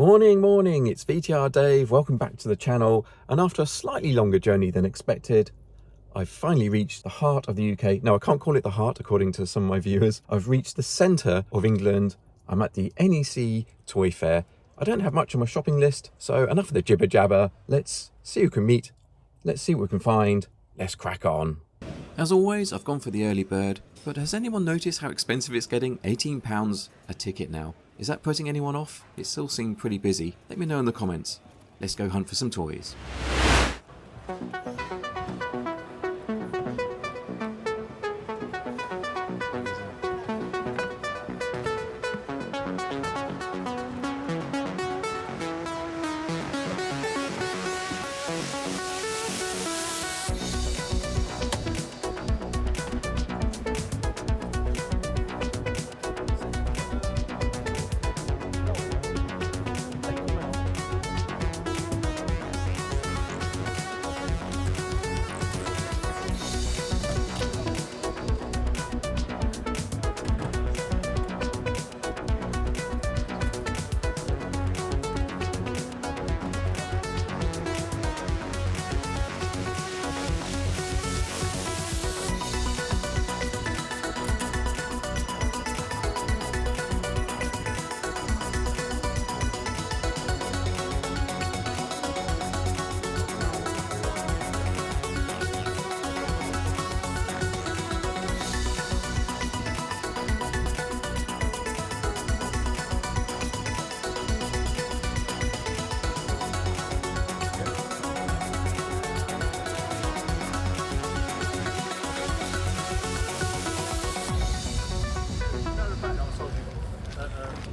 Morning, it's VTR Dave, welcome back to the channel, and after a slightly longer journey than expected, I've finally reached the heart of the UK. No, I can't call it the heart according to some of my viewers. I've reached the centre of England. I'm at the NEC Toy Fair. I don't have much on my shopping list, so enough of the jibber jabber. Let's see who can meet, let's see what we can find, let's crack on. As always, I've gone for the early bird, but has anyone noticed how expensive it's getting? £18 a ticket now. Is that putting anyone off? It still seemed pretty busy. Let me know in the comments. Let's go hunt for some toys.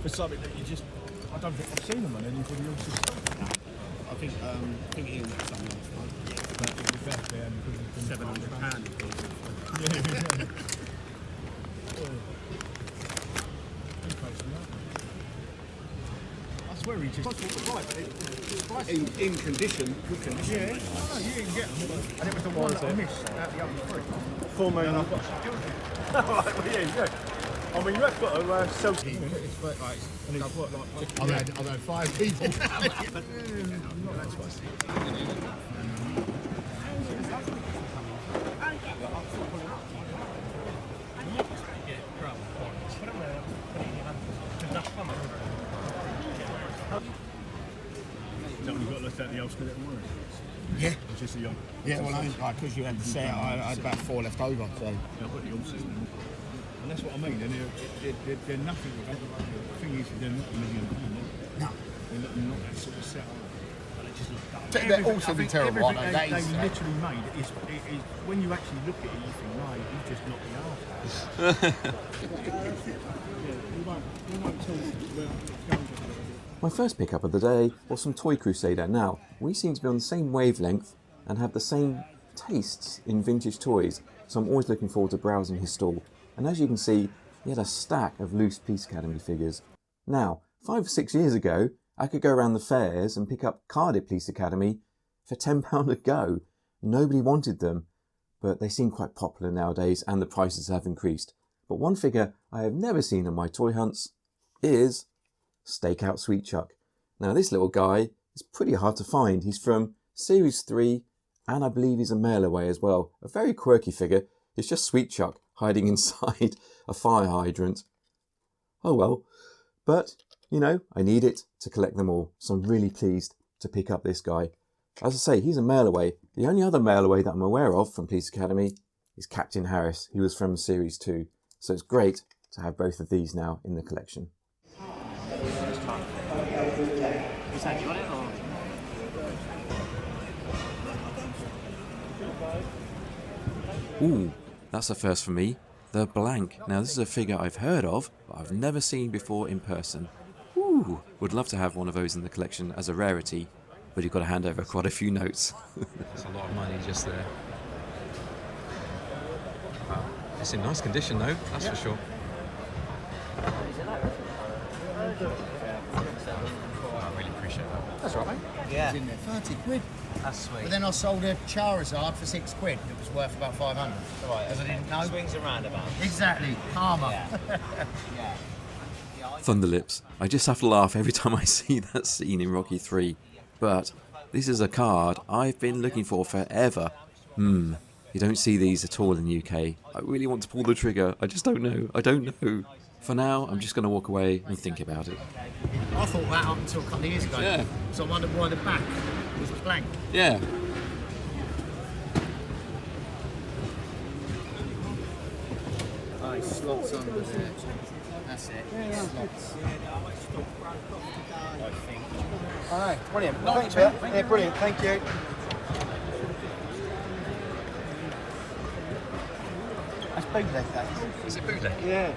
For something that you just, I don't think I've seen them on anybody else's stuff. No. I think he'll get something else, right? Yeah. But it'd be better there because it's £700. I swear he just right, but in condition, good condition. Yeah, no, you didn't get them. And it was the one that I missed out the other three. Full moon. And I've got some guilty. Right, well, yeah, you go. I mean, you have got to sell ski. I've had 5 people. I'm not that spicy. So you've got to look at the Ulster little more? Yeah. It's just a young. Yeah, well, because you had the set, I had about 4 left over. So. Yeah, I've got the Ulsters. And that's what I mean, they're nothing. The thing is, they're not £1 million. No. They're not that sort of set up. They're also be terrible, aren't they? They literally made is when you actually look at it, you think, no, you just knocked the arse. My first pickup of the day was some Toy Crusader. Now, we seem to be on the same wavelength and have the same tastes in vintage toys, so I'm always looking forward to browsing his stall. And as you can see, he had a stack of loose Police Academy figures. Now, 5 or 6 years ago, I could go around the fairs and pick up Cardiff Police Academy for £10 a go. Nobody wanted them, but they seem quite popular nowadays and the prices have increased. But one figure I have never seen on my toy hunts is Stakeout Sweet Chuck. Now this little guy is pretty hard to find. He's from Series 3 and I believe he's a mail away as well. A very quirky figure. It's just Sweet Chuck hiding inside a fire hydrant. Oh well, but you know, I need it to collect them all, so I'm really pleased to pick up this guy. As I say, he's a mail away. The only other mail away that I'm aware of from Police Academy is Captain Harris. He was from Series 2, so it's great to have both of these now in the collection. Ooh, that's a first for me. The Blank. Now this is a figure I've heard of, but I've never seen before in person. Ooh, would love to have one of those in the collection as a rarity, but you've got to hand over quite a few notes. That's a lot of money just there. Wow. It's in nice condition though, that's for sure. I really appreciate that. That's right, mate. Yeah. It was in there, 30 quid. That's sweet. But then I sold a Charizard for 6 quid. It was worth about 500. Right, Because I didn't know. Swings and roundabouts. Exactly. Karma. Yeah. Yeah. Yeah, Thunderlips. I just have to laugh every time I see that scene in Rocky 3. But this is a card I've been looking for forever. You don't see these at all in the UK. I really want to pull the trigger. I just don't know. I don't know. For now, I'm just going to walk away and think about it. I thought that up until a couple of years ago. Yeah. So I wondered why the back was blank. Yeah. Oh, slots under there. That's it. Slots. I think. Alright, brilliant. Thanks, Bill. Yeah, brilliant. Thank you. That's bootleg, that is. Is it bootleg? Yeah.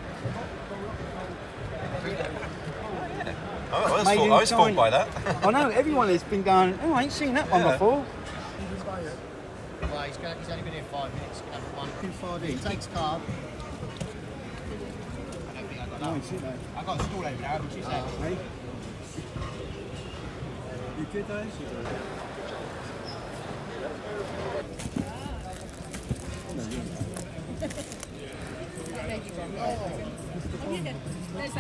Oh, Made in I was fooled China. by that. I know, everyone has been going, oh, I ain't seen that one Yeah. before. Well, he's only been here 5 minutes. He's got 1, 2, 5. He takes card. I don't think I got that. I got a school over there, haven't you said? Hey? You good, Dave?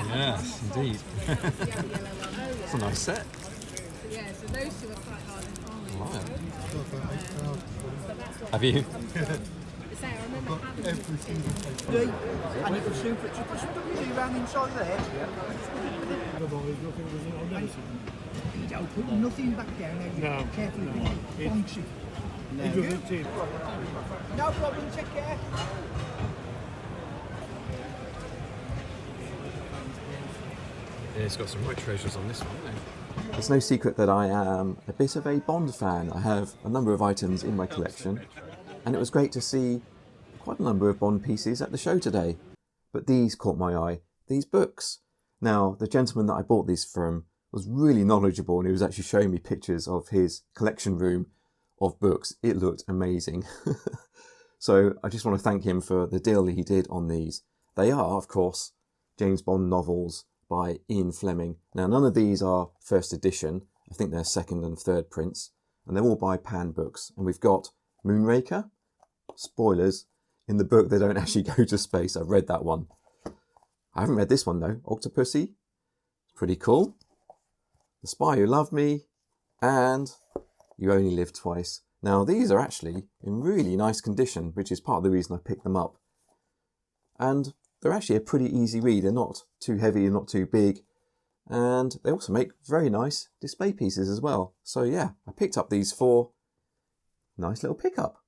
Yes, indeed. It's a nice set. Yeah, so those two are quite hard to find. Right. Have you? So I remember having Every single place. And you can soon put some WD around inside there. You don't put nothing back down there. No. Carefully. No. Bonks it. No problem, take care. Yeah, it's got some right treasures on this one, hasn't it? It's no secret that I am a bit of a Bond fan. I have a number of items in my collection, and it was great to see quite a number of Bond pieces at the show today. But these caught my eye, these books. Now, the gentleman that I bought these from was really knowledgeable, and he was actually showing me pictures of his collection room of books. It looked amazing. So I just want to thank him for the deal that he did on these. They are, of course, James Bond novels by Ian Fleming. Now, none of these are first edition. I think they're second and third prints, and they're all by Pan Books. And we've got Moonraker. Spoilers, in the book they don't actually go to space. I've read that one. I haven't read this one though. Octopussy. It's pretty cool. The Spy Who Loved Me, and You Only Live Twice. Now, these are actually in really nice condition, which is part of the reason I picked them up. And they're actually a pretty easy read. They're not too heavy and not too big. And they also make very nice display pieces as well. So yeah, I picked up these 4. Nice little pickup.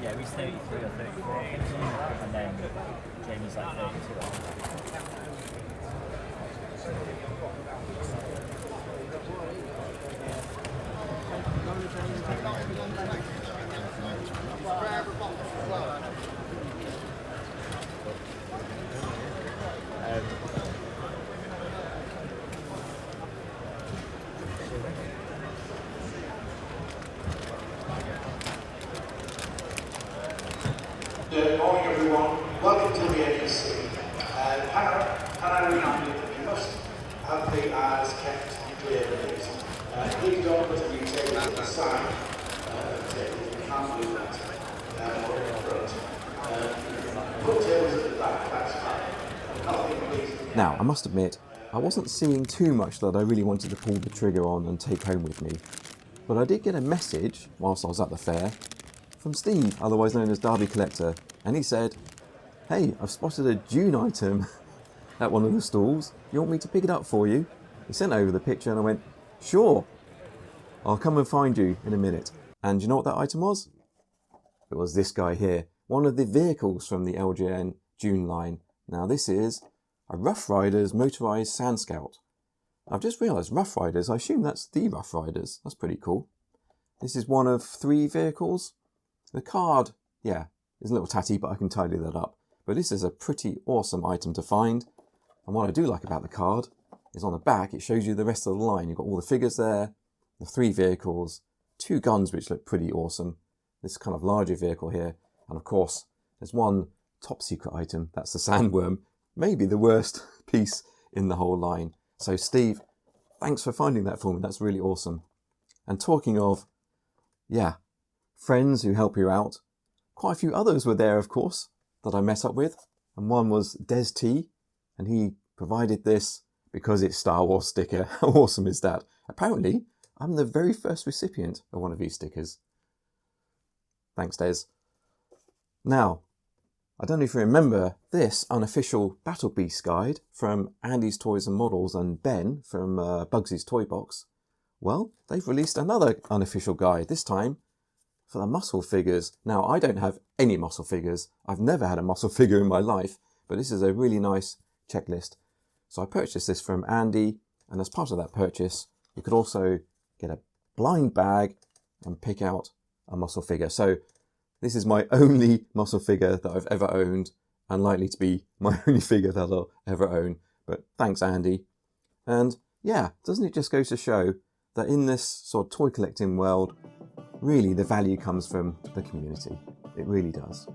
Yeah, he's 33 or 34, and then Jamie's like 32. Good morning, everyone. Welcome to the NEC. Can I remind you that you must have the eyes kept clear, please. Please don't put any tables at the side of the table. You can't do that. Or in the front. Put tables at the back, that's fine. Nothing, please. Now, I must admit, I wasn't seeing too much that I really wanted to pull the trigger on and take home with me. But I did get a message, whilst I was at the fair, from Steve, otherwise known as Derby Collector, and he said, "Hey, I've spotted a June item at one of the stalls. You want me to pick it up for you?" He sent over the picture and I went, "Sure, I'll come and find you in a minute." And you know what that item was? It was this guy here, one of the vehicles from the LJN June line. Now this is a Rough Riders motorised Sand Scout. I've just realised Rough Riders, I assume that's the Rough Riders. That's pretty cool. This is one of 3 vehicles. The card, yeah, is a little tatty, but I can tidy that up. But this is a pretty awesome item to find. And what I do like about the card is on the back, it shows you the rest of the line. You've got all the figures there, the 3 vehicles, 2 guns, which look pretty awesome. This kind of larger vehicle here. And of course, there's one top secret item. That's the sandworm. Maybe the worst piece in the whole line. So Steve, thanks for finding that for me. That's really awesome. And talking of, yeah, friends who help you out, quite a few others were there, of course, that I met up with. And one was Des T, and he provided this because it's Star Wars sticker. How awesome is that? Apparently, I'm the very first recipient of one of these stickers. Thanks, Des. Now, I don't know if you remember this unofficial Battle Beast guide from Andy's Toys and Models and Ben from Bugsy's Toy Box. Well, they've released another unofficial guide, this time for the muscle figures. Now, I don't have any muscle figures. I've never had a muscle figure in my life, but this is a really nice checklist. So I purchased this from Andy, and as part of that purchase, you could also get a blind bag and pick out a muscle figure. So this is my only muscle figure that I've ever owned, and likely to be my only figure that I'll ever own. But thanks, Andy. And yeah, doesn't it just go to show that in this sort of toy collecting world, really the value comes from the community. It really does.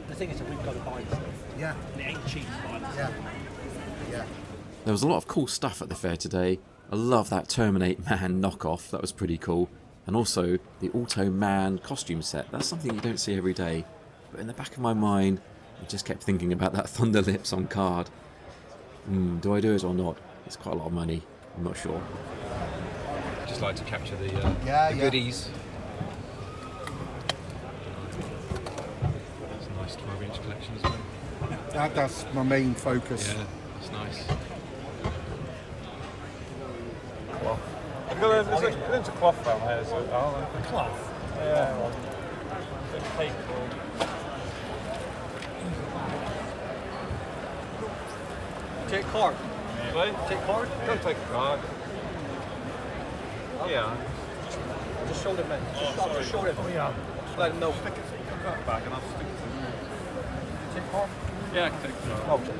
The thing is that we've got to buy stuff. Yeah. And it ain't cheap to buy stuff. Yeah. There was a lot of cool stuff at the fair today. I love that Terminate Man knockoff, that was pretty cool. And also the Auto Man costume set, that's something you don't see every day. But in the back of my mind, I just kept thinking about that Thunder Lips on card. Do I do it or not? It's quite a lot of money, I'm not sure. I just like to capture the goodies. It's a nice 12-inch collection as well. That's my main focus. Yeah, it's nice. There's a cloth around here, so Cloth? yeah. Take card. Right? Take card? Don't take a card. Yeah. Just show them, man. Just show them. Oh, yeah. Let them know. Come back and I'll stick it to you. Take card? Yeah, I can take a card. Okay.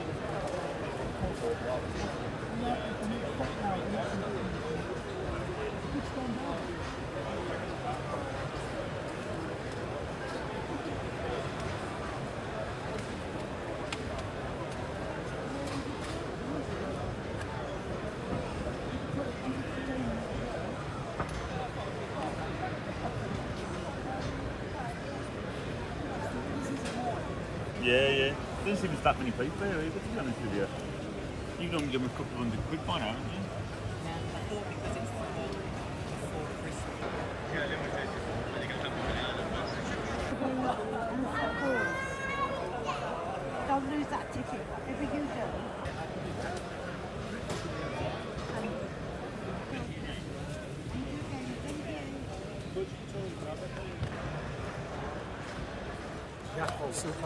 Doesn't seem to that many people here either, to be honest with you. You normally give them a couple of £100 by now, haven't you? Don't lose that ticket. If you do.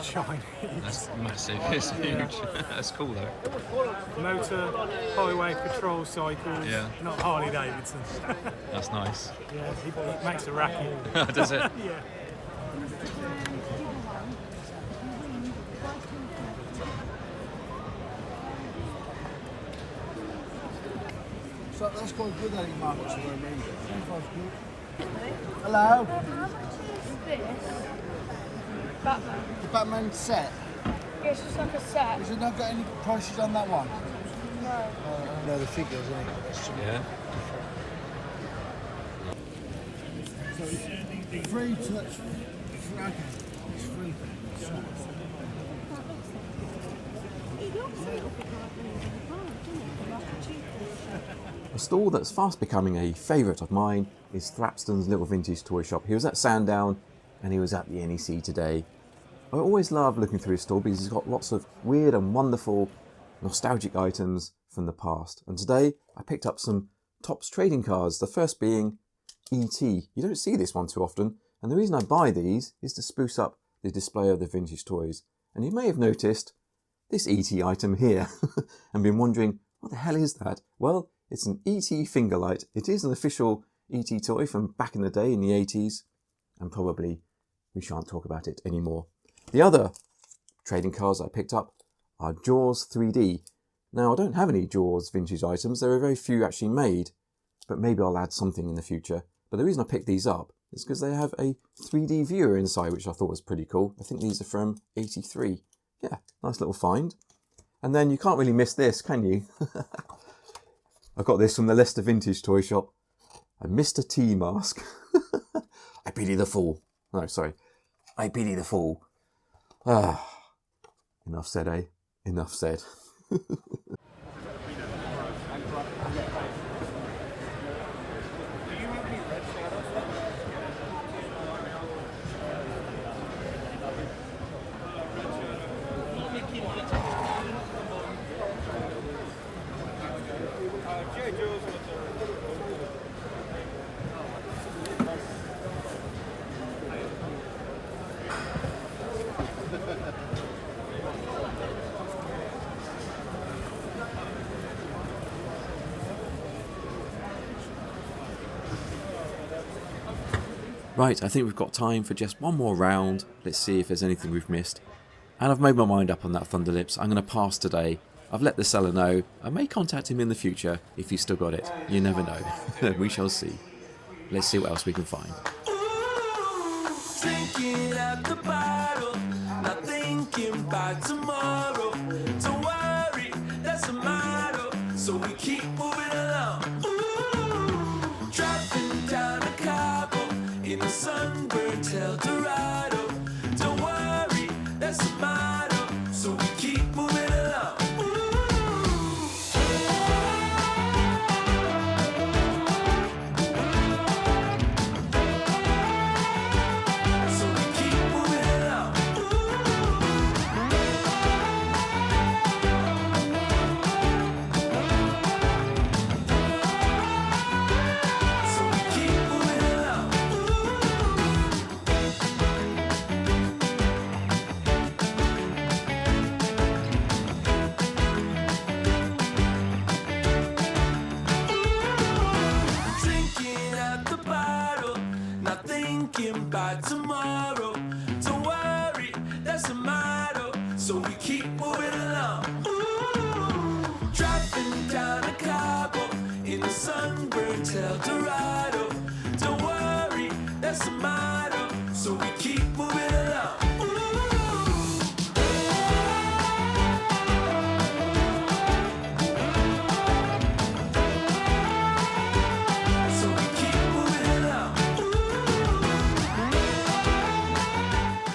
Chinese. That's massive. It's huge. That's cool though. Motor, highway patrol cycles, Yeah. not Harley Davidson. That's nice. Yeah, he makes a racket. Does it? Yeah. So that's quite good that he markets the remainder. Hello? How much is this? Batman. The Batman set. It's just like a set. Has it not got any prices on that one? No. No, the figures, isn't it? Yeah. Free touch. Okay. It's free. A stall that's fast becoming a favourite of mine is Thrapston's little vintage toy shop. He was at Sandown and he was at the NEC today. I always love looking through his stall because he's got lots of weird and wonderful nostalgic items from the past. And today I picked up some Topps trading cards, the first being E.T. You don't see this one too often, and the reason I buy these is to spruce up the display of the vintage toys. And you may have noticed this E.T. item here and been wondering, what the hell is that? Well, it's an E.T. finger light. It is an official E.T. toy from back in the day in the 80s, and probably we shan't talk about it anymore. The other trading cards I picked up are Jaws 3D. Now, I don't have any Jaws vintage items. There are very few actually made, but maybe I'll add something in the future. But the reason I picked these up is because they have a 3D viewer inside, which I thought was pretty cool. I think these are from 83. Yeah, nice little find. And then you can't really miss this, can you? I got this from the Leicester Vintage Toy Shop. A Mr. T mask. I pity the fool. No, sorry. I pity the fool. Ah, enough said, eh? Enough said. Right, I think we've got time for just one more round. Let's see if there's anything we've missed. And I've made my mind up on that Thunderlips. I'm going to pass today. I've let the seller know. I may contact him in the future if he's still got it. You never know. We shall see. Let's see what else we can find. Drinking at the bottle, not thinking about tomorrow. Don't worry, that's a motto. So we keep moving along. Driving down a Cabo in a sunburned Eldorado. Don't worry, that's a motto. So we keep moving along. By tomorrow, don't worry, that's a motto. So we keep moving along. Driving down a Cabo in a sunburned Eldorado. Don't worry, that's a motto. So we keep moving along.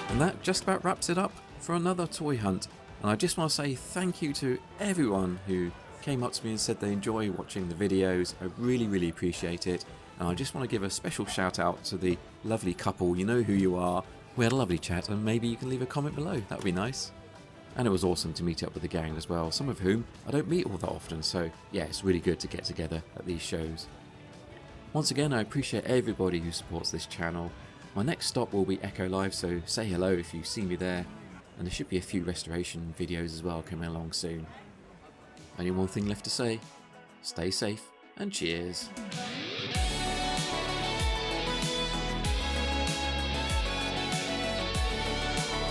And that just about wraps it up for another toy hunt. And I just want to say thank you to everyone who came up to me and said they enjoy watching the videos. I really appreciate it. And I just want to give a special shout out to the lovely couple. You know who you are. We had a lovely chat, and maybe you can leave a comment below. That would be nice. And it was awesome to meet up with the gang as well, some of whom I don't meet all that often, so yeah, it's really good to get together at these shows. Once again, I appreciate everybody who supports this channel. My next stop will be Echo Live, so say hello if you see me there, and there should be a few restoration videos as well coming along soon. Only one thing left to say: stay safe and cheers.